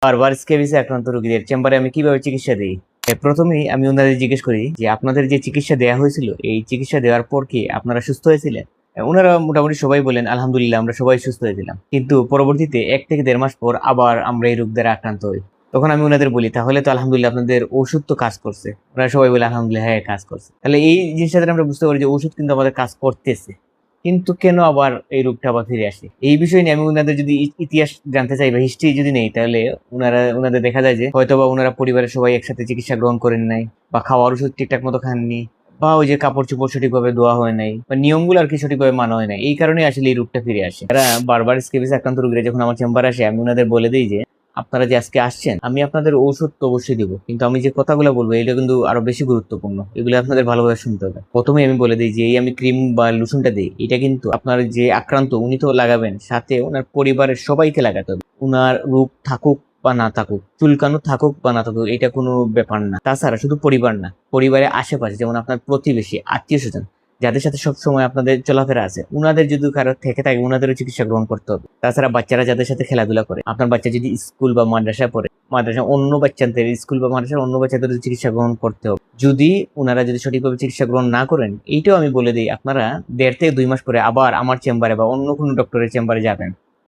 বারবার স্ক্যাবিসে আক্রান্ত রোগীদের চেম্বারে আমি কিভাবে চিকিৎসা দিই। প্রথমেই আমি ওনাদের জিজ্ঞেস করি যে আপনাদের যে চিকিৎসা দেওয়া হয়েছিল এই চিকিৎসা দেওয়ার পর কি আপনারা সুস্থ হয়েছিলেন? ওনারা মোটামুটি সবাই বলেন আলহামদুলিল্লাহ আমরা সবাই সুস্থ হয়েছিলাম। কিন্তু পরবর্তীতে 1 থেকে 1.5 মাস পর আবার আমরা এই রোগ দ্বারা আক্রান্ত হই। তখন আমি ওনাদের বলি তাহলে তো আলহামদুলিল্লাহ আপনাদের ওষুধ তো কাজ করছে। ওনারা সবাই বলে আলহামদুলিল্লাহ হ্যাঁ কাজ করছে। তাহলে এই জিনিসটা দ্বারা আমরা বুঝতে পারি যে ওষুধ কিন্তু আমাদের কাজ করতেছে। কিন্তু কেন আবার এই রোগটা আবার ফিরে আসে? এই বিষয় নিয়ে আমি উনাদের যদি ইতিহাস জানতে চাই বা হিস্ট্রি যদি নেই, তাহলে উনাদের দেখা যায় যে হয়তোবা উনারা পরিবারের সবাই একসাথে চিকিৎসা গ্রহণ করেন নাই, বা খাওয়ার ওষুধ ঠিকঠাক মতো খাননি, বা ওই যে কাপড় চোপড় সঠিকভাবে ধোয়া হয় নাই, বা নিয়মগুলো আর কি সঠিকভাবে মানা হয় নাই। এই কারণে আসলে এই রোগটা ফিরে আসে। তারা বারবার স্কেবিস আক্রান্ত রোগীরা যখন আমার চেম্বারে আসে, আমি উনাদের বলে দিই যে আপনারা যে আজকে আসছেন আমি আপনাদের ঔষধ তো অবশ্যই দিব, কিন্তু আমি যে কথাগুলো বলবো এটা কিন্তু আরো বেশি গুরুত্বপূর্ণ। এগুলো আপনাদের ভালোভাবে শুনতে হবে। প্রথমে আমি বলে দিই যে এই আমি ক্রিম বা লোশনটা দিই, এটা কিন্তু আপনার যে আক্রান্ত উনি তো লাগাবেন, সাথে ওনার পরিবারের সবাইকে লাগাতে হবে। উনার রোগ থাকুক বা না থাকুক, চুলকানো থাকুক বা না থাকুক, এটা কোনো ব্যাপার না। তাছাড়া শুধু পরিবার না, পরিবারের আশেপাশে যেমন আপনার প্রতিবেশী, আত্মীয় স্বজন যাদের সাথে সবসময় আপনাদের চলাফেরা আছে, উনাদের যদি কারো থেকে থাকে উনাদেরও চিকিৎসা গ্রহণ করতে হবে। তাছাড়া বাচ্চারা যাদের সাথে খেলাধুলা করে, আপনার বাচ্চা যদি স্কুল বা মাদ্রাসায় পড়ে, মাদ্রাসা অন্য বাচ্চাদের, স্কুল বা মাদ্রাসার অন্য বাচ্চাদের চিকিৎসা গ্রহণ করতে হবে। যদি উনারা যদি সঠিকভাবে চিকিৎসা গ্রহণ না করেন, এইটাও আমি বলে দিই আপনারা 1.5 থেকে 2 মাস পরে আবার আমার চেম্বারে বা অন্য কোনো ডক্টরের চেম্বারে যাবেন।